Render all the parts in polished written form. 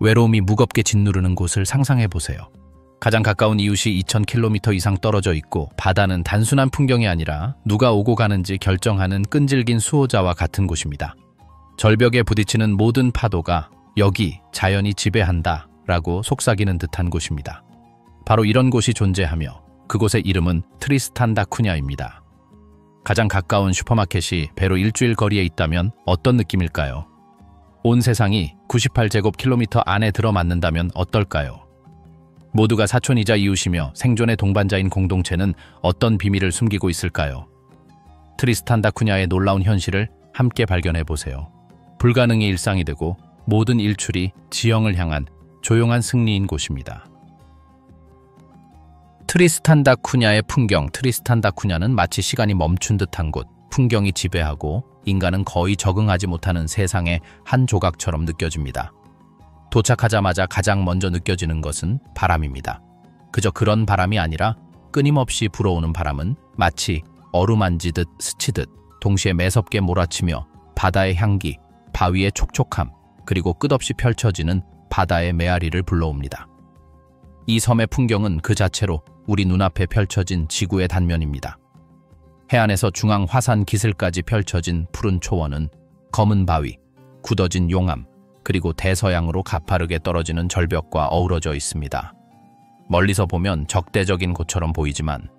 외로움이 무겁게 짓누르는 곳을 상상해 보세요. 가장 가까운 이웃이 2000km 이상 떨어져 있고 바다는 단순한 풍경이 아니라 누가 오고 가는지 결정하는 끈질긴 수호자와 같은 곳입니다. 절벽에 부딪히는 모든 파도가 여기 자연이 지배한다 라고 속삭이는 듯한 곳입니다. 바로 이런 곳이 존재하며 그곳의 이름은 트리스탄 다 쿠냐입니다. 가장 가까운 슈퍼마켓이 배로 일주일 거리에 있다면 어떤 느낌일까요? 온 세상이 98제곱킬로미터 안에 들어맞는다면 어떨까요? 모두가 사촌이자 이웃이며 생존의 동반자인 공동체는 어떤 비밀을 숨기고 있을까요? 트리스탄 다 쿠냐의 놀라운 현실을 함께 발견해 보세요. 불가능이 일상이 되고 모든 일출이 지형을 향한 조용한 승리인 곳입니다. 트리스탄 다 쿠냐의 풍경. 트리스탄 다 쿠냐는 마치 시간이 멈춘 듯한 곳, 풍경이 지배하고 인간은 거의 적응하지 못하는 세상의 한 조각처럼 느껴집니다. 도착하자마자 가장 먼저 느껴지는 것은 바람입니다. 그저 그런 바람이 아니라 끊임없이 불어오는 바람은 마치 어루만지듯 스치듯 동시에 매섭게 몰아치며 바다의 향기, 바위의 촉촉함, 그리고 끝없이 펼쳐지는 바다의 메아리를 불러옵니다. 이 섬의 풍경은 그 자체로 우리 눈앞에 펼쳐진 지구의 단면입니다. 해안에서 중앙 화산 기슭까지 펼쳐진 푸른 초원은 검은 바위, 굳어진 용암, 그리고 대서양으로 가파르게 떨어지는 절벽과 어우러져 있습니다. 멀리서 보면 적대적인 곳처럼 보이지만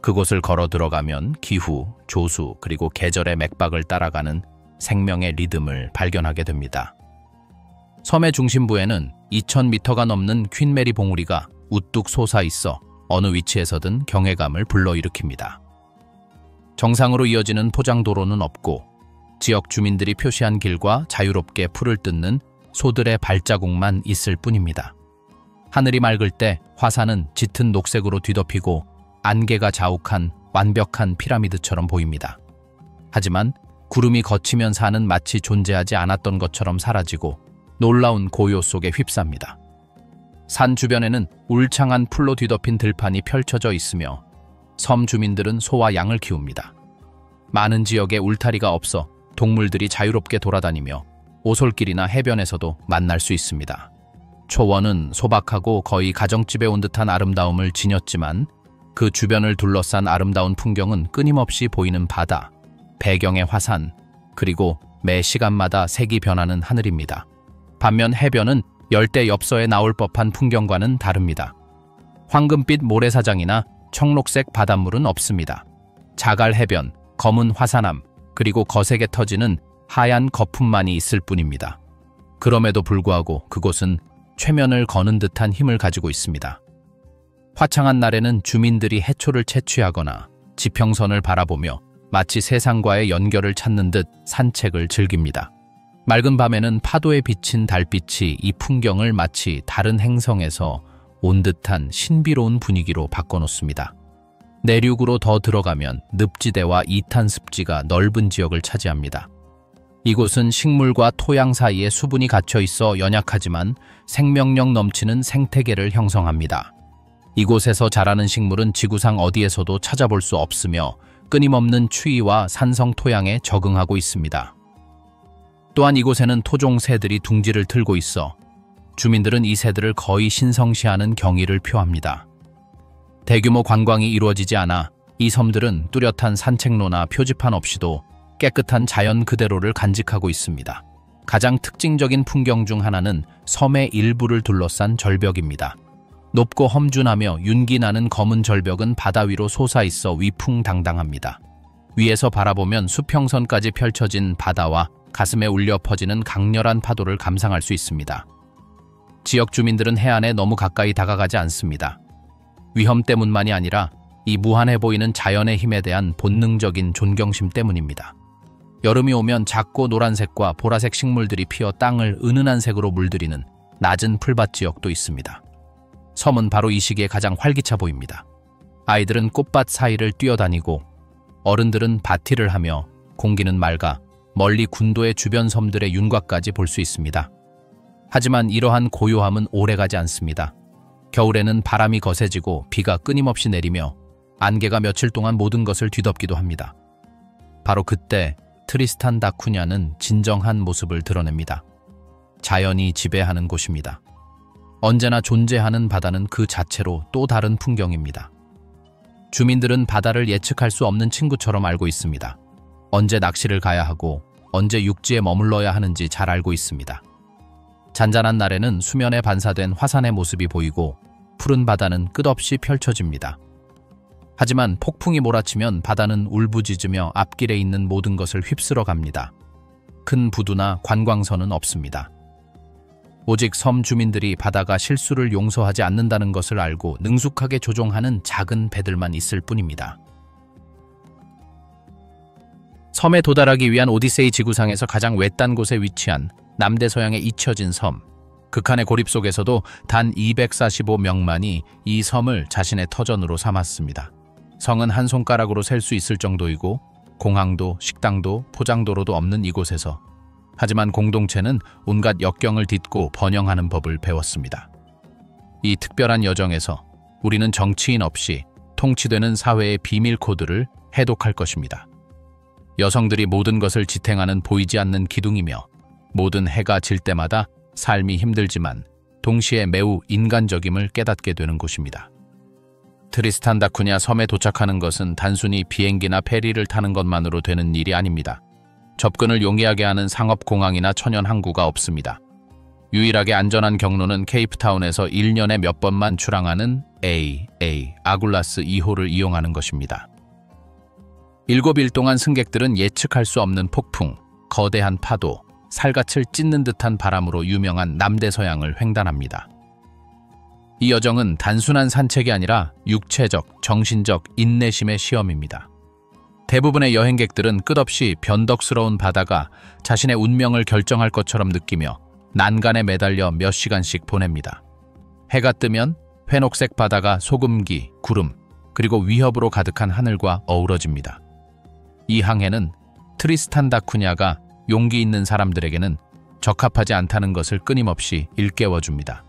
그곳을 걸어 들어가면 기후, 조수, 그리고 계절의 맥박을 따라가는 생명의 리듬을 발견하게 됩니다. 섬의 중심부에는 2000m가 넘는 퀸메리 봉우리가 우뚝 솟아 있어 어느 위치에서든 경외감을 불러일으킵니다. 정상으로 이어지는 포장도로는 없고 지역 주민들이 표시한 길과 자유롭게 풀을 뜯는 소들의 발자국만 있을 뿐입니다. 하늘이 맑을 때 화산은 짙은 녹색으로 뒤덮이고 안개가 자욱한 완벽한 피라미드처럼 보입니다. 하지만 구름이 걷히면 산은 마치 존재하지 않았던 것처럼 사라지고 놀라운 고요 속에 휩쌉니다. 산 주변에는 울창한 풀로 뒤덮인 들판이 펼쳐져 있으며 섬 주민들은 소와 양을 키웁니다. 많은 지역에 울타리가 없어 동물들이 자유롭게 돌아다니며 오솔길이나 해변에서도 만날 수 있습니다. 초원은 소박하고 거의 가정집에 온 듯한 아름다움을 지녔지만 그 주변을 둘러싼 아름다운 풍경은 끊임없이 보이는 바다, 배경의 화산, 그리고 매 시간마다 색이 변하는 하늘입니다. 반면 해변은 열대 엽서에 나올 법한 풍경과는 다릅니다. 황금빛 모래사장이나 청록색 바닷물은 없습니다. 자갈 해변, 검은 화산암, 그리고 거세게 터지는 하얀 거품만이 있을 뿐입니다. 그럼에도 불구하고 그곳은 최면을 거는 듯한 힘을 가지고 있습니다. 화창한 날에는 주민들이 해초를 채취하거나 지평선을 바라보며 마치 세상과의 연결을 찾는 듯 산책을 즐깁니다. 맑은 밤에는 파도에 비친 달빛이 이 풍경을 마치 다른 행성에서 온 듯한 신비로운 분위기로 바꿔놓습니다. 내륙으로 더 들어가면 늪지대와 이탄 습지가 넓은 지역을 차지합니다. 이곳은 식물과 토양 사이에 수분이 갇혀 있어 연약하지만 생명력 넘치는 생태계를 형성합니다. 이곳에서 자라는 식물은 지구상 어디에서도 찾아볼 수 없으며 끊임없는 추위와 산성 토양에 적응하고 있습니다. 또한 이곳에는 토종 새들이 둥지를 틀고 있어 주민들은 이 새들을 거의 신성시하는 경의를 표합니다. 대규모 관광이 이루어지지 않아 이 섬들은 뚜렷한 산책로나 표지판 없이도 깨끗한 자연 그대로를 간직하고 있습니다. 가장 특징적인 풍경 중 하나는 섬의 일부를 둘러싼 절벽입니다. 높고 험준하며 윤기 나는 검은 절벽은 바다 위로 솟아있어 위풍당당합니다. 위에서 바라보면 수평선까지 펼쳐진 바다와 가슴에 울려 퍼지는 강렬한 파도를 감상할 수 있습니다. 지역 주민들은 해안에 너무 가까이 다가가지 않습니다. 위험 때문만이 아니라 이 무한해 보이는 자연의 힘에 대한 본능적인 존경심 때문입니다. 여름이 오면 작고 노란색과 보라색 식물들이 피어 땅을 은은한 색으로 물들이는 낮은 풀밭 지역도 있습니다. 섬은 바로 이 시기에 가장 활기차 보입니다. 아이들은 꽃밭 사이를 뛰어다니고 어른들은 밭일을 하며 공기는 맑아 멀리 군도의 주변 섬들의 윤곽까지 볼 수 있습니다. 하지만 이러한 고요함은 오래가지 않습니다. 겨울에는 바람이 거세지고 비가 끊임없이 내리며 안개가 며칠 동안 모든 것을 뒤덮기도 합니다. 바로 그때 트리스탄 다 쿠냐는 진정한 모습을 드러냅니다. 자연이 지배하는 곳입니다. 언제나 존재하는 바다는 그 자체로 또 다른 풍경입니다. 주민들은 바다를 예측할 수 없는 친구처럼 알고 있습니다. 언제 낚시를 가야 하고 언제 육지에 머물러야 하는지 잘 알고 있습니다. 잔잔한 날에는 수면에 반사된 화산의 모습이 보이고 푸른 바다는 끝없이 펼쳐집니다. 하지만 폭풍이 몰아치면 바다는 울부짖으며 앞길에 있는 모든 것을 휩쓸어 갑니다. 큰 부두나 관광선은 없습니다. 오직 섬 주민들이 바다가 실수를 용서하지 않는다는 것을 알고 능숙하게 조종하는 작은 배들만 있을 뿐입니다. 섬에 도달하기 위한 오디세이 지구상에서 가장 외딴 곳에 위치한 남대서양에 잊혀진 섬. 극한의 고립 속에서도 단 245명만이 이 섬을 자신의 터전으로 삼았습니다. 성은 한 손가락으로 셀 수 있을 정도이고 공항도 식당도 포장도로도 없는 이곳에서 하지만 공동체는 온갖 역경을 딛고 번영하는 법을 배웠습니다. 이 특별한 여정에서 우리는 정치인 없이 통치되는 사회의 비밀 코드를 해독할 것입니다. 여성들이 모든 것을 지탱하는 보이지 않는 기둥이며 모든 해가 질 때마다 삶이 힘들지만 동시에 매우 인간적임을 깨닫게 되는 곳입니다. 트리스탄 다쿠냐 섬에 도착하는 것은 단순히 비행기나 페리를 타는 것만으로 되는 일이 아닙니다. 접근을 용이하게 하는 상업공항이나 천연 항구가 없습니다. 유일하게 안전한 경로는 케이프타운에서 1년에 몇 번만 출항하는 아굴라스 2호를 이용하는 것입니다. 7일 동안 승객들은 예측할 수 없는 폭풍, 거대한 파도, 살갗을 찢는 듯한 바람으로 유명한 남대서양을 횡단합니다. 이 여정은 단순한 산책이 아니라 육체적, 정신적 인내심의 시험입니다. 대부분의 여행객들은 끝없이 변덕스러운 바다가 자신의 운명을 결정할 것처럼 느끼며 난간에 매달려 몇 시간씩 보냅니다. 해가 뜨면 회녹색 바다가 소금기, 구름, 그리고 위협으로 가득한 하늘과 어우러집니다. 이 항해는 트리스탄 다쿠냐가 용기 있는 사람들에게는 적합하지 않다는 것을 끊임없이 일깨워줍니다.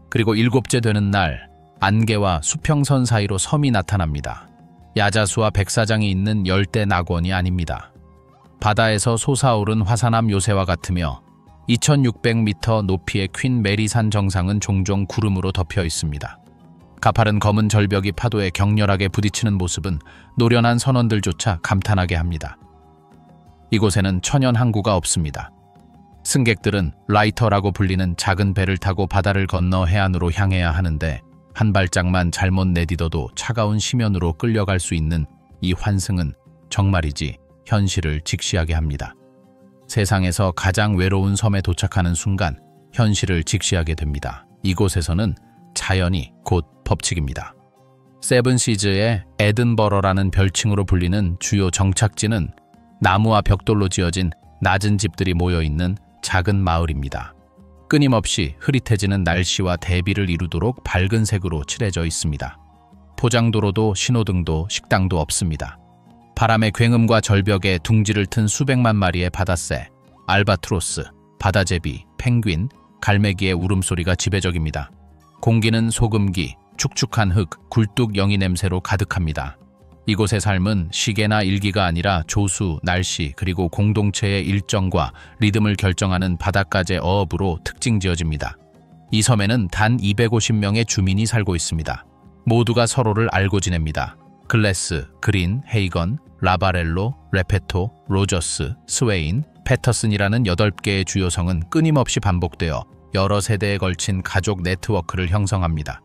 그리고 7째 되는 날, 안개와 수평선 사이로 섬이 나타납니다. 야자수와 백사장이 있는 열대 낙원이 아닙니다. 바다에서 솟아오른 화산암 요새와 같으며 2600m 높이의 퀸 메리산 정상은 종종 구름으로 덮여 있습니다. 가파른 검은 절벽이 파도에 격렬하게 부딪히는 모습은 노련한 선원들조차 감탄하게 합니다. 이곳에는 천연 항구가 없습니다. 승객들은 라이터라고 불리는 작은 배를 타고 바다를 건너 해안으로 향해야 하는데 한 발짝만 잘못 내디뎌도 차가운 심연으로 끌려갈 수 있는 이 환승은 정말이지 현실을 직시하게 합니다. 세상에서 가장 외로운 섬에 도착하는 순간 현실을 직시하게 됩니다. 이곳에서는 자연이 곧 법칙입니다. 세븐시즈의 에든버러라는 별칭으로 불리는 주요 정착지는 나무와 벽돌로 지어진 낮은 집들이 모여있는 작은 마을입니다. 끊임없이 흐릿해지는 날씨와 대비를 이루도록 밝은 색으로 칠해져 있습니다. 포장도로도 신호등도 식당도 없습니다. 바람의 굉음과 절벽에 둥지를 튼 수백만 마리의 바다새, 알바트로스, 바다제비, 펭귄, 갈매기의 울음소리가 지배적입니다. 공기는 소금기, 축축한 흙, 굴뚝 영이 냄새로 가득합니다. 이곳의 삶은 시계나 일기가 아니라 조수, 날씨, 그리고 공동체의 일정과 리듬을 결정하는 바닷가재 어업으로 특징지어집니다. 이 섬에는 단 250명의 주민이 살고 있습니다. 모두가 서로를 알고 지냅니다. 글래스, 그린, 헤이건, 라바렐로, 레페토, 로저스, 스웨인, 패터슨이라는 8개의 주요 성은 끊임없이 반복되어 여러 세대에 걸친 가족 네트워크를 형성합니다.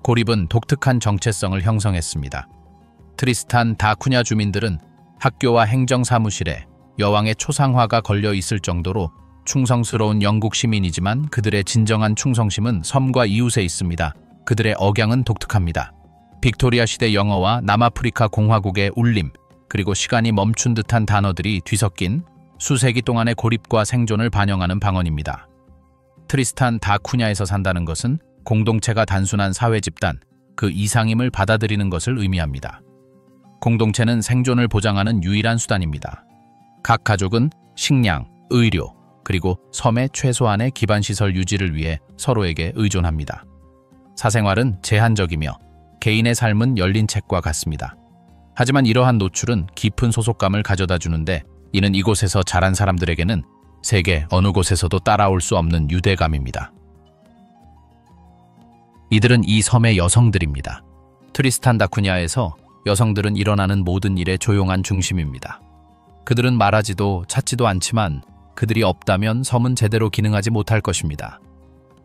고립은 독특한 정체성을 형성했습니다. 트리스탄 다쿠냐 주민들은 학교와 행정사무실에 여왕의 초상화가 걸려 있을 정도로 충성스러운 영국 시민이지만 그들의 진정한 충성심은 섬과 이웃에 있습니다. 그들의 억양은 독특합니다. 빅토리아 시대 영어와 남아프리카 공화국의 울림, 그리고 시간이 멈춘 듯한 단어들이 뒤섞인 수세기 동안의 고립과 생존을 반영하는 방언입니다. 트리스탄 다쿠냐에서 산다는 것은 공동체가 단순한 사회 집단, 그 이상임을 받아들이는 것을 의미합니다. 공동체는 생존을 보장하는 유일한 수단입니다. 각 가족은 식량, 의료, 그리고 섬의 최소한의 기반시설 유지를 위해 서로에게 의존합니다. 사생활은 제한적이며 개인의 삶은 열린 책과 같습니다. 하지만 이러한 노출은 깊은 소속감을 가져다 주는데 이는 이곳에서 자란 사람들에게는 세계 어느 곳에서도 따라올 수 없는 유대감입니다. 이들은 이 섬의 여성들입니다. 트리스탄 다쿠냐에서 여성들은 일어나는 모든 일의 조용한 중심입니다. 그들은 말하지도 찾지도 않지만 그들이 없다면 섬은 제대로 기능하지 못할 것입니다.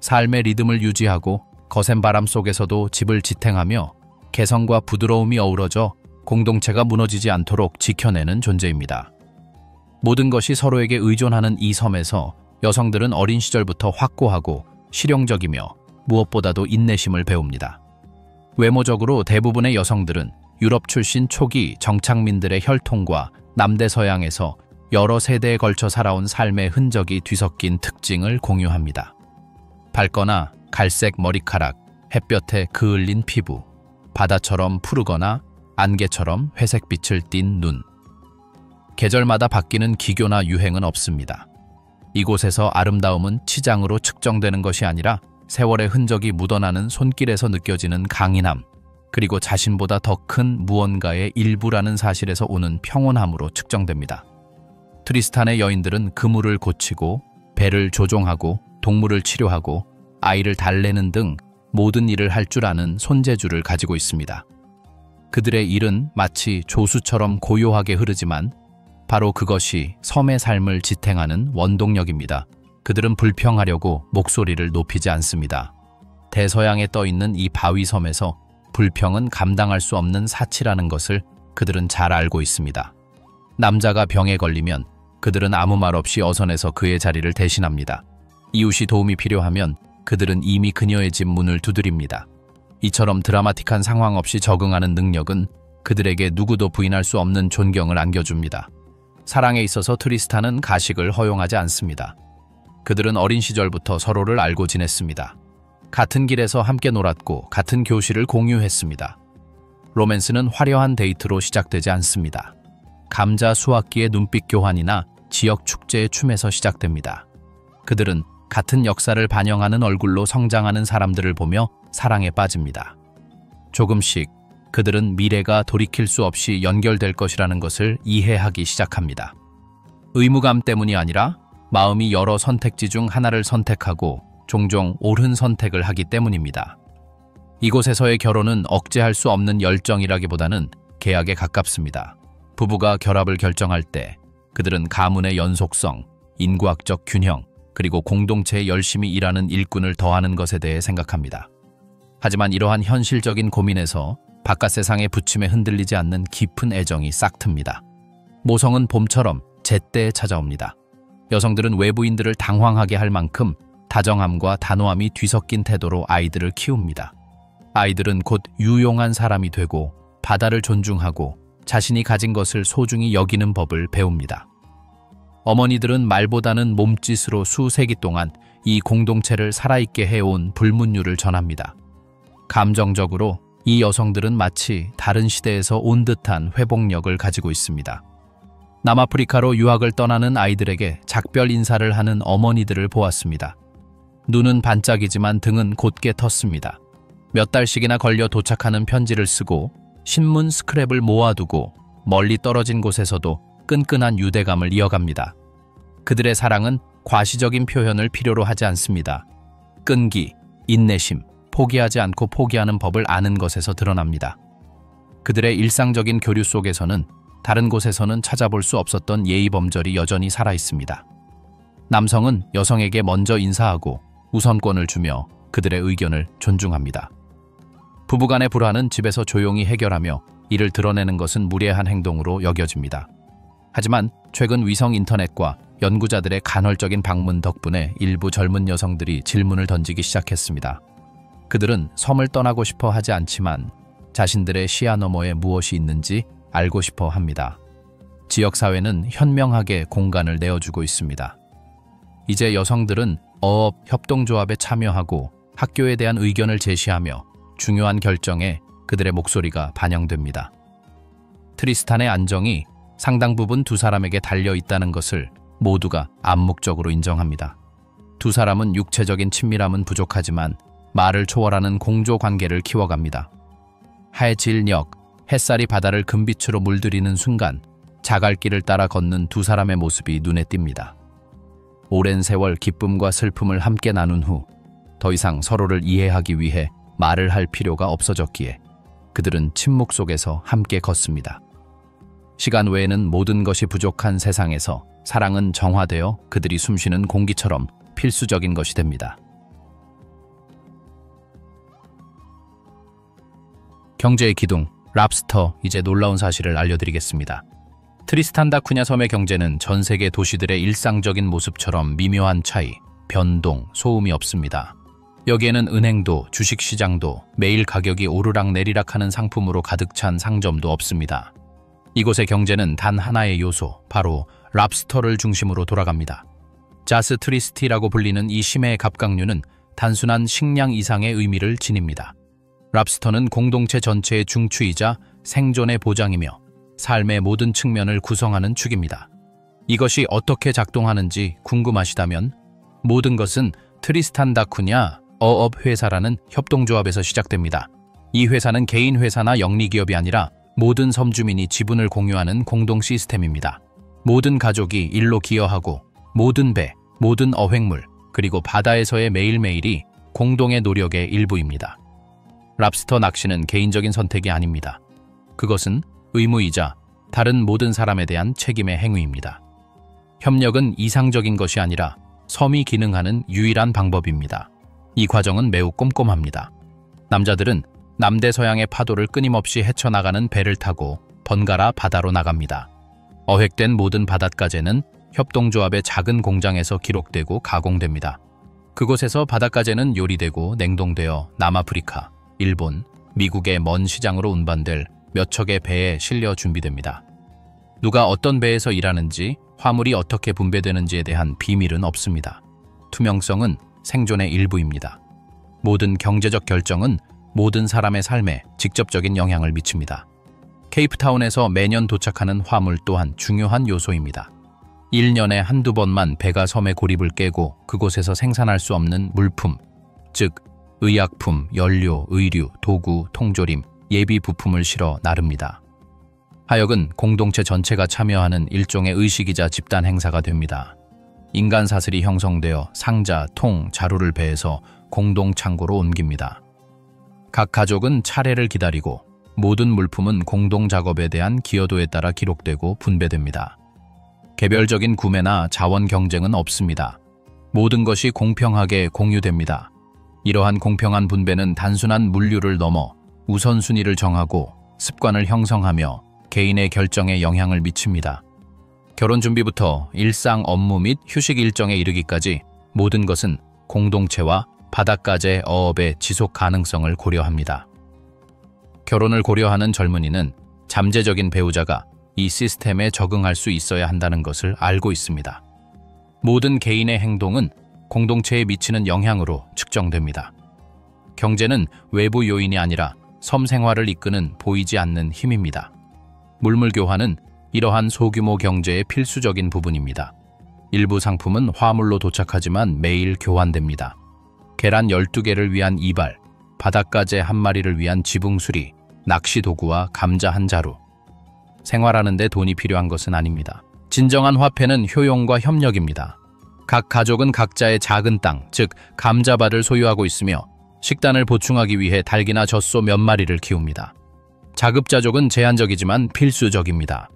삶의 리듬을 유지하고 거센 바람 속에서도 집을 지탱하며 개성과 부드러움이 어우러져 공동체가 무너지지 않도록 지켜내는 존재입니다. 모든 것이 서로에게 의존하는 이 섬에서 여성들은 어린 시절부터 확고하고 실용적이며 무엇보다도 인내심을 배웁니다. 외모적으로 대부분의 여성들은 유럽 출신 초기 정착민들의 혈통과 남대서양에서 여러 세대에 걸쳐 살아온 삶의 흔적이 뒤섞인 특징을 공유합니다. 밝거나 갈색 머리카락, 햇볕에 그을린 피부, 바다처럼 푸르거나 안개처럼 회색빛을 띤 눈. 계절마다 바뀌는 기교나 유행은 없습니다. 이곳에서 아름다움은 치장으로 측정되는 것이 아니라 세월의 흔적이 묻어나는 손길에서 느껴지는 강인함, 그리고 자신보다 더 큰 무언가의 일부라는 사실에서 오는 평온함으로 측정됩니다. 트리스탄의 여인들은 그물을 고치고 배를 조종하고 동물을 치료하고 아이를 달래는 등 모든 일을 할 줄 아는 손재주를 가지고 있습니다. 그들의 일은 마치 조수처럼 고요하게 흐르지만 바로 그것이 섬의 삶을 지탱하는 원동력입니다. 그들은 불평하려고 목소리를 높이지 않습니다. 대서양에 떠있는 이 바위섬에서 불평은 감당할 수 없는 사치라는 것을 그들은 잘 알고 있습니다. 남자가 병에 걸리면 그들은 아무 말 없이 어선에서 그의 자리를 대신합니다. 이웃이 도움이 필요하면 그들은 이미 그녀의 집 문을 두드립니다. 이처럼 드라마틱한 상황 없이 적응하는 능력은 그들에게 누구도 부인할 수 없는 존경을 안겨줍니다. 사랑에 있어서 트리스탄은 가식을 허용하지 않습니다. 그들은 어린 시절부터 서로를 알고 지냈습니다. 같은 길에서 함께 놀았고 같은 교실을 공유했습니다. 로맨스는 화려한 데이트로 시작되지 않습니다. 감자 수확기의 눈빛 교환이나 지역 축제의 춤에서 시작됩니다. 그들은 같은 역사를 반영하는 얼굴로 성장하는 사람들을 보며 사랑에 빠집니다. 조금씩 그들은 미래가 돌이킬 수 없이 연결될 것이라는 것을 이해하기 시작합니다. 의무감 때문이 아니라 마음이 여러 선택지 중 하나를 선택하고 종종 옳은 선택을 하기 때문입니다. 이곳에서의 결혼은 억제할 수 없는 열정이라기보다는 계약에 가깝습니다. 부부가 결합을 결정할 때 그들은 가문의 연속성, 인구학적 균형, 그리고 공동체에 열심히 일하는 일꾼을 더하는 것에 대해 생각합니다. 하지만 이러한 현실적인 고민에서 바깥 세상의 부침에 흔들리지 않는 깊은 애정이 싹틉니다. 모성은 봄처럼 제때에 찾아옵니다. 여성들은 외부인들을 당황하게 할 만큼 다정함과 단호함이 뒤섞인 태도로 아이들을 키웁니다. 아이들은 곧 유용한 사람이 되고 바다를 존중하고 자신이 가진 것을 소중히 여기는 법을 배웁니다. 어머니들은 말보다는 몸짓으로 수세기 동안 이 공동체를 살아있게 해온 불문율을 전합니다. 감정적으로 이 여성들은 마치 다른 시대에서 온 듯한 회복력을 가지고 있습니다. 남아프리카로 유학을 떠나는 아이들에게 작별 인사를 하는 어머니들을 보았습니다. 눈은 반짝이지만 등은 곧게 텄습니다. 몇 달씩이나 걸려 도착하는 편지를 쓰고 신문 스크랩을 모아두고 멀리 떨어진 곳에서도 끈끈한 유대감을 이어갑니다. 그들의 사랑은 과시적인 표현을 필요로 하지 않습니다. 끈기, 인내심, 포기하지 않고 포기하는 법을 아는 것에서 드러납니다. 그들의 일상적인 교류 속에서는 다른 곳에서는 찾아볼 수 없었던 예의범절이 여전히 살아있습니다. 남성은 여성에게 먼저 인사하고 우선권을 주며 그들의 의견을 존중합니다. 부부간의 불화는 집에서 조용히 해결하며 이를 드러내는 것은 무례한 행동으로 여겨집니다. 하지만 최근 위성 인터넷과 연구자들의 간헐적인 방문 덕분에 일부 젊은 여성들이 질문을 던지기 시작했습니다. 그들은 섬을 떠나고 싶어 하지 않지만 자신들의 시야 너머에 무엇이 있는지 알고 싶어 합니다. 지역사회는 현명하게 공간을 내어주고 있습니다. 이제 여성들은 어업 협동조합에 참여하고 학교에 대한 의견을 제시하며 중요한 결정에 그들의 목소리가 반영됩니다. 트리스탄의 안정이 상당 부분 두 사람에게 달려 있다는 것을 모두가 암묵적으로 인정합니다. 두 사람은 육체적인 친밀함은 부족하지만 말을 초월하는 공조 관계를 키워갑니다. 해질녘, 햇살이 바다를 금빛으로 물들이는 순간 자갈길을 따라 걷는 두 사람의 모습이 눈에 띕니다. 오랜 세월 기쁨과 슬픔을 함께 나눈 후 더 이상 서로를 이해하기 위해 말을 할 필요가 없어졌기에 그들은 침묵 속에서 함께 걷습니다. 시간 외에는 모든 것이 부족한 세상에서 사랑은 정화되어 그들이 숨쉬는 공기처럼 필수적인 것이 됩니다. 경제의 기둥, 랍스터, 이제 놀라운 사실을 알려드리겠습니다. 트리스탄 다 쿠냐 섬의 경제는 전 세계 도시들의 일상적인 모습처럼 미묘한 차이, 변동, 소음이 없습니다. 여기에는 은행도, 주식시장도, 매일 가격이 오르락내리락하는 상품으로 가득 찬 상점도 없습니다. 이곳의 경제는 단 하나의 요소, 바로 랍스터를 중심으로 돌아갑니다. 자스 트리스티라고 불리는 이 심해의 갑각류는 단순한 식량 이상의 의미를 지닙니다. 랍스터는 공동체 전체의 중추이자 생존의 보장이며 삶의 모든 측면을 구성하는 축입니다. 이것이 어떻게 작동하는지 궁금하시다면 모든 것은 트리스탄 다 쿠냐 어업회사라는 협동조합에서 시작됩니다. 이 회사는 개인 회사나 영리기업이 아니라 모든 섬주민이 지분을 공유하는 공동 시스템입니다. 모든 가족이 일로 기여하고 모든 배, 모든 어획물, 그리고 바다에서의 매일매일이 공동의 노력의 일부입니다. 랍스터 낚시는 개인적인 선택이 아닙니다. 그것은 의무이자 다른 모든 사람에 대한 책임의 행위입니다. 협력은 이상적인 것이 아니라 섬이 기능하는 유일한 방법입니다. 이 과정은 매우 꼼꼼합니다. 남자들은 남대서양의 파도를 끊임없이 헤쳐나가는 배를 타고 번갈아 바다로 나갑니다. 어획된 모든 바닷가재는 협동조합의 작은 공장에서 기록되고 가공됩니다. 그곳에서 바닷가재는 요리되고 냉동되어 남아프리카, 일본, 미국의 먼 시장으로 운반될 몇 척의 배에 실려 준비됩니다. 누가 어떤 배에서 일하는지, 화물이 어떻게 분배되는지에 대한 비밀은 없습니다. 투명성은 생존의 일부입니다. 모든 경제적 결정은 모든 사람의 삶에 직접적인 영향을 미칩니다. 케이프타운에서 매년 도착하는 화물 또한 중요한 요소입니다. 1년에 한두 번만 배가 섬의 고립을 깨고 그곳에서 생산할 수 없는 물품, 즉 의약품, 연료, 의류, 도구, 통조림, 예비 부품을 실어 나릅니다. 하역은 공동체 전체가 참여하는 일종의 의식이자 집단 행사가 됩니다. 인간 사슬이 형성되어 상자, 통, 자루를 배에서 공동 창고로 옮깁니다. 각 가족은 차례를 기다리고 모든 물품은 공동 작업에 대한 기여도에 따라 기록되고 분배됩니다. 개별적인 구매나 자원 경쟁은 없습니다. 모든 것이 공평하게 공유됩니다. 이러한 공평한 분배는 단순한 물류를 넘어 우선순위를 정하고 습관을 형성하며 개인의 결정에 영향을 미칩니다. 결혼 준비부터 일상 업무 및 휴식 일정에 이르기까지 모든 것은 공동체와 바닷가재 어업의 지속 가능성을 고려합니다. 결혼을 고려하는 젊은이는 잠재적인 배우자가 이 시스템에 적응할 수 있어야 한다는 것을 알고 있습니다. 모든 개인의 행동은 공동체에 미치는 영향으로 측정됩니다. 경제는 외부 요인이 아니라 섬 생활을 이끄는 보이지 않는 힘입니다. 물물 교환은 이러한 소규모 경제의 필수적인 부분입니다. 일부 상품은 화물로 도착하지만 매일 교환됩니다. 계란 12개를 위한 이발, 바닷가재 1마리를 위한 지붕 수리, 낚시 도구와 감자 1자루. 생활하는 데 돈이 필요한 것은 아닙니다. 진정한 화폐는 효용과 협력입니다. 각 가족은 각자의 작은 땅, 즉 감자밭을 소유하고 있으며 식단을 보충하기 위해 닭이나 젖소 몇 마리를 키웁니다. 자급자족은 제한적이지만 필수적입니다.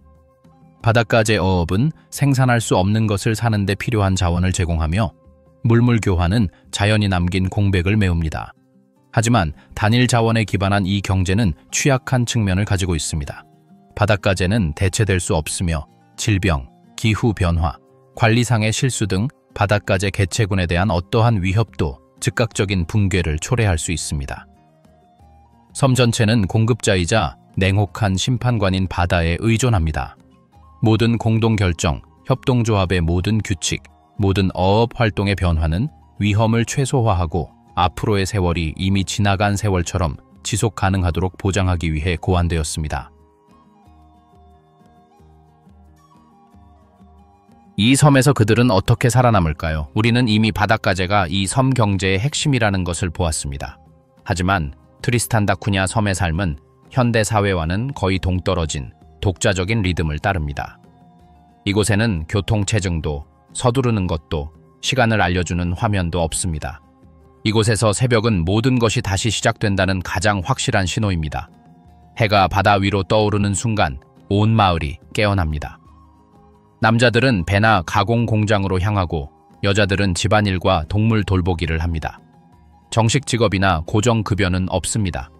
바닷가재 어업은 생산할 수 없는 것을 사는 데 필요한 자원을 제공하며 물물 교환은 자연이 남긴 공백을 메웁니다. 하지만 단일 자원에 기반한 이 경제는 취약한 측면을 가지고 있습니다. 바닷가재는 대체될 수 없으며 질병, 기후 변화, 관리상의 실수 등 바닷가재 개체군에 대한 어떠한 위협도 즉각적인 붕괴를 초래할 수 있습니다. 섬 전체는 공급자이자 냉혹한 심판관인 바다에 의존합니다. 모든 공동결정, 협동조합의 모든 규칙, 모든 어업 활동의 변화는 위험을 최소화하고 앞으로의 세월이 이미 지나간 세월처럼 지속 가능하도록 보장하기 위해 고안되었습니다. 이 섬에서 그들은 어떻게 살아남을까요? 우리는 이미 바닷가재가 이 섬 경제의 핵심이라는 것을 보았습니다. 하지만 트리스탄 다 쿠냐 섬의 삶은 현대 사회와는 거의 동떨어진 독자적인 리듬을 따릅니다. 이곳에는 교통체증도, 서두르는 것도, 시간을 알려주는 화면도 없습니다. 이곳에서 새벽은 모든 것이 다시 시작된다는 가장 확실한 신호입니다. 해가 바다 위로 떠오르는 순간 온 마을이 깨어납니다. 남자들은 배나 가공 공장으로 향하고 여자들은 집안일과 동물 돌보기를 합니다. 정식 직업이나 고정 급여는 없습니다.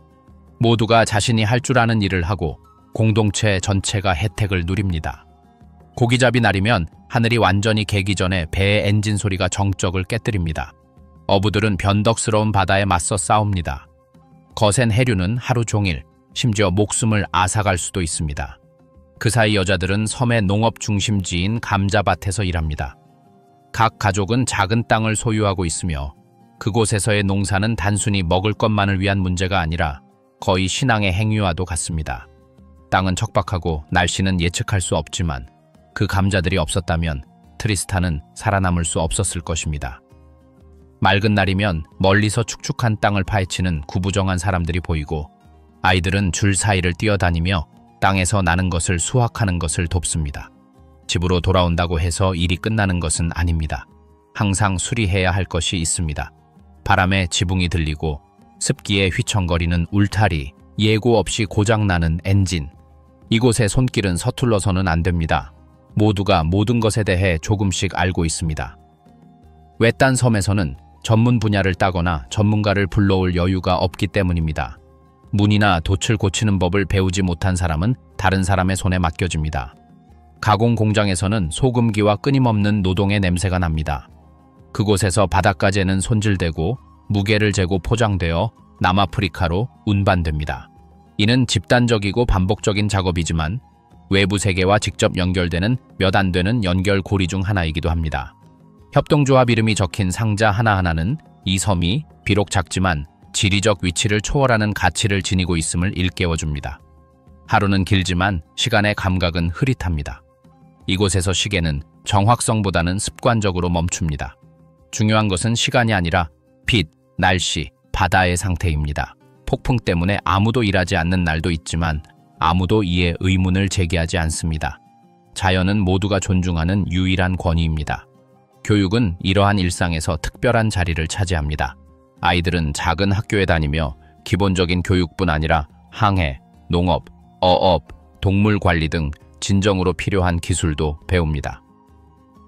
모두가 자신이 할 줄 아는 일을 하고 공동체 전체가 혜택을 누립니다. 고기잡이 날이면 하늘이 완전히 개기 전에 배의 엔진 소리가 정적을 깨뜨립니다. 어부들은 변덕스러운 바다에 맞서 싸웁니다. 거센 해류는 하루 종일, 심지어 목숨을 앗아갈 수도 있습니다. 그 사이 여자들은 섬의 농업 중심지인 감자밭에서 일합니다. 각 가족은 작은 땅을 소유하고 있으며 그곳에서의 농사는 단순히 먹을 것만을 위한 문제가 아니라 거의 신앙의 행위와도 같습니다. 땅은 척박하고 날씨는 예측할 수 없지만 그 감자들이 없었다면 트리스탄은 살아남을 수 없었을 것입니다. 맑은 날이면 멀리서 축축한 땅을 파헤치는 구부정한 사람들이 보이고 아이들은 줄 사이를 뛰어다니며 땅에서 나는 것을 수확하는 것을 돕습니다. 집으로 돌아온다고 해서 일이 끝나는 것은 아닙니다. 항상 수리해야 할 것이 있습니다. 바람에 지붕이 들리고 습기에 휘청거리는 울타리, 예고 없이 고장나는 엔진. 이곳의 손길은 서툴러서는 안 됩니다. 모두가 모든 것에 대해 조금씩 알고 있습니다. 외딴 섬에서는 전문 분야를 따거나 전문가를 불러올 여유가 없기 때문입니다. 문이나 돛을 고치는 법을 배우지 못한 사람은 다른 사람의 손에 맡겨집니다. 가공 공장에서는 소금기와 끊임없는 노동의 냄새가 납니다. 그곳에서 바닷가재는 손질되고 무게를 재고 포장되어 남아프리카로 운반됩니다. 이는 집단적이고 반복적인 작업이지만 외부 세계와 직접 연결되는 몇 안 되는 연결고리 중 하나이기도 합니다. 협동조합 이름이 적힌 상자 하나하나는 이 섬이 비록 작지만 지리적 위치를 초월하는 가치를 지니고 있음을 일깨워줍니다. 하루는 길지만 시간의 감각은 흐릿합니다. 이곳에서 시계는 정확성보다는 습관적으로 멈춥니다. 중요한 것은 시간이 아니라 빛, 날씨, 바다의 상태입니다. 폭풍 때문에 아무도 일하지 않는 날도 있지만 아무도 이에 의문을 제기하지 않습니다. 자연은 모두가 존중하는 유일한 권위입니다. 교육은 이러한 일상에서 특별한 자리를 차지합니다. 아이들은 작은 학교에 다니며 기본적인 교육뿐 아니라 항해, 농업, 어업, 동물 관리 등 진정으로 필요한 기술도 배웁니다.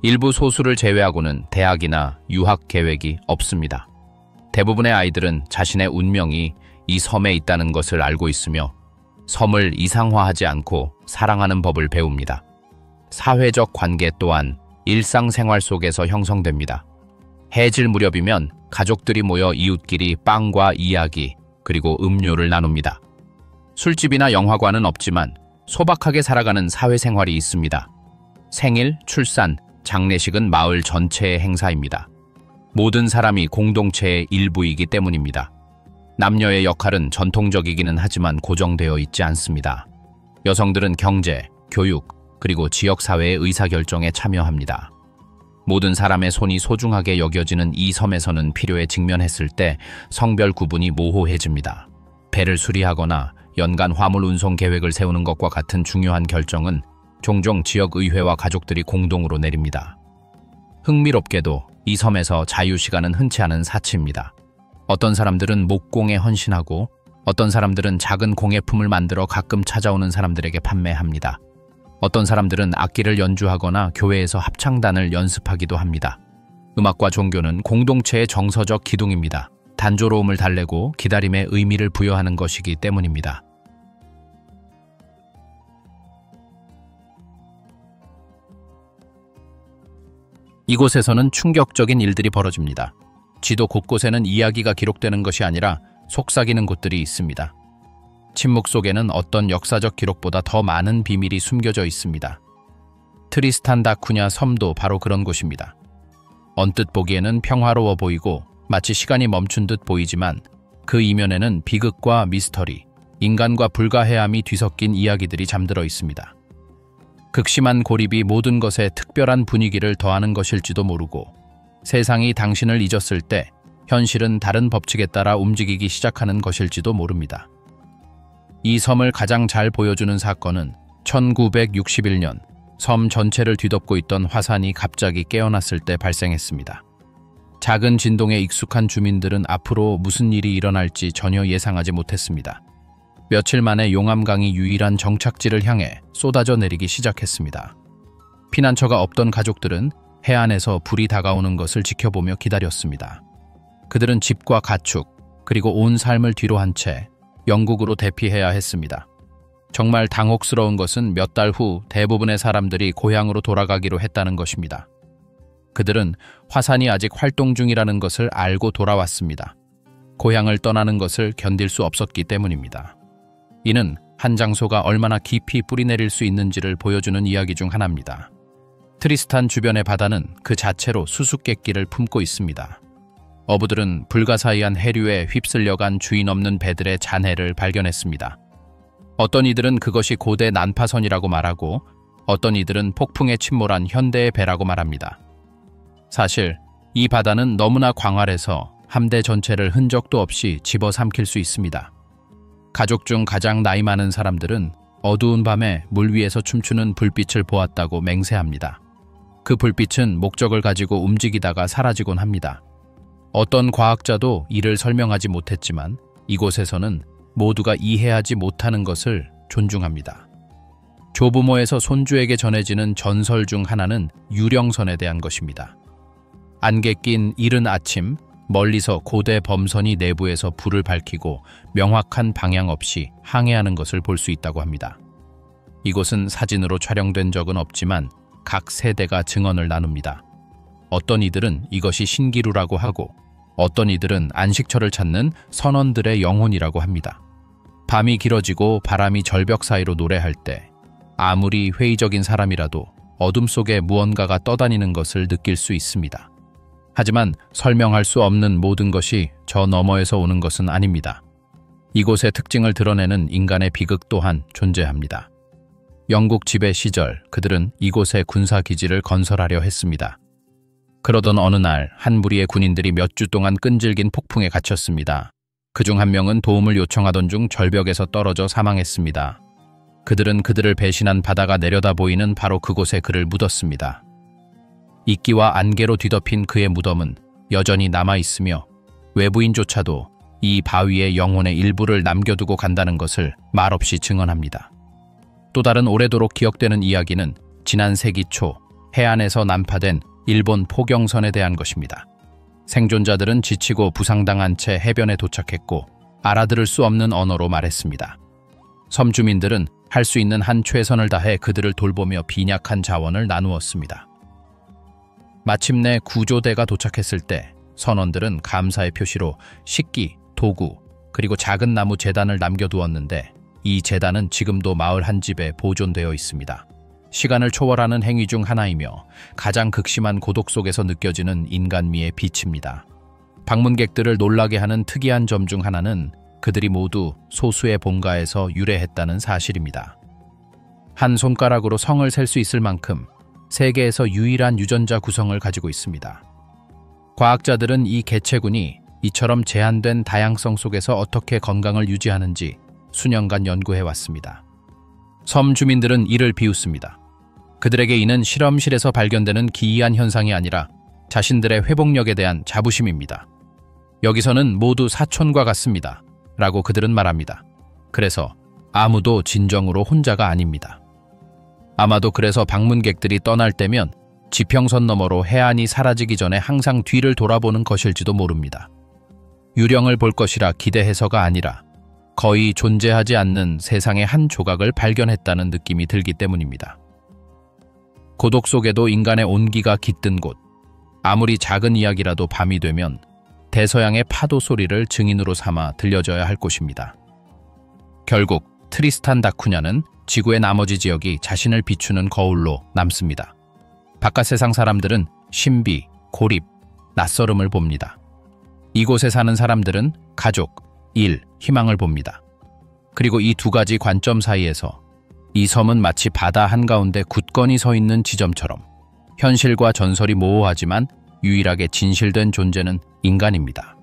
일부 소수를 제외하고는 대학이나 유학 계획이 없습니다. 대부분의 아이들은 자신의 운명이 이 섬에 있다는 것을 알고 있으며 섬을 이상화하지 않고 사랑하는 법을 배웁니다. 사회적 관계 또한 일상생활 속에서 형성됩니다. 해질 무렵이면 가족들이 모여 이웃끼리 빵과 이야기, 그리고 음료를 나눕니다. 술집이나 영화관은 없지만 소박하게 살아가는 사회생활이 있습니다. 생일, 출산, 장례식은 마을 전체의 행사입니다. 모든 사람이 공동체의 일부이기 때문입니다. 남녀의 역할은 전통적이기는 하지만 고정되어 있지 않습니다. 여성들은 경제, 교육, 그리고 지역사회의 의사결정에 참여합니다. 모든 사람의 손이 소중하게 여겨지는 이 섬에서는 필요에 직면했을 때 성별 구분이 모호해집니다. 배를 수리하거나 연간 화물 운송 계획을 세우는 것과 같은 중요한 결정은 종종 지역의회와 가족들이 공동으로 내립니다. 흥미롭게도 이 섬에서 자유시간은 흔치 않은 사치입니다. 어떤 사람들은 목공에 헌신하고 어떤 사람들은 작은 공예품을 만들어 가끔 찾아오는 사람들에게 판매합니다. 어떤 사람들은 악기를 연주하거나 교회에서 합창단을 연습하기도 합니다. 음악과 종교는 공동체의 정서적 기둥입니다. 단조로움을 달래고 기다림의 의미를 부여하는 것이기 때문입니다. 이곳에서는 충격적인 일들이 벌어집니다. 지도 곳곳에는 이야기가 기록되는 것이 아니라 속삭이는 곳들이 있습니다. 침묵 속에는 어떤 역사적 기록보다 더 많은 비밀이 숨겨져 있습니다. 트리스탄 다 쿠냐 섬도 바로 그런 곳입니다. 언뜻 보기에는 평화로워 보이고 마치 시간이 멈춘 듯 보이지만 그 이면에는 비극과 미스터리, 인간과 불가해함이 뒤섞인 이야기들이 잠들어 있습니다. 극심한 고립이 모든 것에 특별한 분위기를 더하는 것일지도 모르고 세상이 당신을 잊었을 때 현실은 다른 법칙에 따라 움직이기 시작하는 것일지도 모릅니다. 이 섬을 가장 잘 보여주는 사건은 1961년 섬 전체를 뒤덮고 있던 화산이 갑자기 깨어났을 때 발생했습니다. 작은 진동에 익숙한 주민들은 앞으로 무슨 일이 일어날지 전혀 예상하지 못했습니다. 며칠 만에 용암강이 유일한 정착지를 향해 쏟아져 내리기 시작했습니다. 피난처가 없던 가족들은 해안에서 불이 다가오는 것을 지켜보며 기다렸습니다. 그들은 집과 가축, 그리고 온 삶을 뒤로 한 채 영국으로 대피해야 했습니다. 정말 당혹스러운 것은 몇 달 후 대부분의 사람들이 고향으로 돌아가기로 했다는 것입니다. 그들은 화산이 아직 활동 중이라는 것을 알고 돌아왔습니다. 고향을 떠나는 것을 견딜 수 없었기 때문입니다. 이는 한 장소가 얼마나 깊이 뿌리내릴 수 있는지를 보여주는 이야기 중 하나입니다. 트리스탄 주변의 바다는 그 자체로 수수께끼를 품고 있습니다. 어부들은 불가사의한 해류에 휩쓸려간 주인 없는 배들의 잔해를 발견했습니다. 어떤 이들은 그것이 고대 난파선이라고 말하고 어떤 이들은 폭풍에 침몰한 현대의 배라고 말합니다. 사실 이 바다는 너무나 광활해서 함대 전체를 흔적도 없이 집어삼킬 수 있습니다. 가족 중 가장 나이 많은 사람들은 어두운 밤에 물 위에서 춤추는 불빛을 보았다고 맹세합니다. 그 불빛은 목적을 가지고 움직이다가 사라지곤 합니다. 어떤 과학자도 이를 설명하지 못했지만 이곳에서는 모두가 이해하지 못하는 것을 존중합니다. 조부모에서 손주에게 전해지는 전설 중 하나는 유령선에 대한 것입니다. 안개 낀 이른 아침, 멀리서 고대 범선이 내부에서 불을 밝히고 명확한 방향 없이 항해하는 것을 볼 수 있다고 합니다. 이곳은 사진으로 촬영된 적은 없지만 각 세대가 증언을 나눕니다. 어떤 이들은 이것이 신기루라고 하고 어떤 이들은 안식처를 찾는 선원들의 영혼이라고 합니다. 밤이 길어지고 바람이 절벽 사이로 노래할 때 아무리 회의적인 사람이라도 어둠 속에 무언가가 떠다니는 것을 느낄 수 있습니다. 하지만 설명할 수 없는 모든 것이 저 너머에서 오는 것은 아닙니다. 이곳의 특징을 드러내는 인간의 비극 또한 존재합니다. 영국 지배 시절 그들은 이곳에 군사기지를 건설하려 했습니다. 그러던 어느 날 한 무리의 군인들이 몇 주 동안 끈질긴 폭풍에 갇혔습니다. 그중 한 명은 도움을 요청하던 중 절벽에서 떨어져 사망했습니다. 그들은 그들을 배신한 바다가 내려다 보이는 바로 그곳에 그를 묻었습니다. 이끼와 안개로 뒤덮인 그의 무덤은 여전히 남아있으며 외부인조차도 이 바위에 영혼의 일부를 남겨두고 간다는 것을 말없이 증언합니다. 또 다른 오래도록 기억되는 이야기는 지난 세기 초 해안에서 난파된 일본 포경선에 대한 것입니다. 생존자들은 지치고 부상당한 채 해변에 도착했고 알아들을 수 없는 언어로 말했습니다. 섬 주민들은 할 수 있는 한 최선을 다해 그들을 돌보며 빈약한 자원을 나누었습니다. 마침내 구조대가 도착했을 때 선원들은 감사의 표시로 식기, 도구, 그리고 작은 나무 제단을 남겨두었는데 이 제단은 지금도 마을 한 집에 보존되어 있습니다. 시간을 초월하는 행위 중 하나이며 가장 극심한 고독 속에서 느껴지는 인간미의 빛입니다. 방문객들을 놀라게 하는 특이한 점 중 하나는 그들이 모두 소수의 본가에서 유래했다는 사실입니다. 한 손가락으로 성을 셀 수 있을 만큼 세계에서 유일한 유전자 구성을 가지고 있습니다. 과학자들은 이 개체군이 이처럼 제한된 다양성 속에서 어떻게 건강을 유지하는지 수년간 연구해왔습니다. 섬 주민들은 이를 비웃습니다. 그들에게 이는 실험실에서 발견되는 기이한 현상이 아니라 자신들의 회복력에 대한 자부심입니다. 여기서는 모두 사촌과 같습니다. 라고 그들은 말합니다. 그래서 아무도 진정으로 혼자가 아닙니다. 아마도 그래서 방문객들이 떠날 때면 지평선 너머로 해안이 사라지기 전에 항상 뒤를 돌아보는 것일지도 모릅니다. 유령을 볼 것이라 기대해서가 아니라 거의 존재하지 않는 세상의 한 조각을 발견했다는 느낌이 들기 때문입니다. 고독 속에도 인간의 온기가 깃든 곳, 아무리 작은 이야기라도 밤이 되면 대서양의 파도 소리를 증인으로 삼아 들려줘야 할 곳입니다. 결국 트리스탄 다쿠냐는 지구의 나머지 지역이 자신을 비추는 거울로 남습니다. 바깥 세상 사람들은 신비, 고립, 낯설음을 봅니다. 이곳에 사는 사람들은 가족, 일, 희망을 봅니다. 그리고 이 두 가지 관점 사이에서 이 섬은 마치 바다 한가운데 굳건히 서 있는 지점처럼 현실과 전설이 모호하지만 유일하게 진실된 존재는 인간입니다.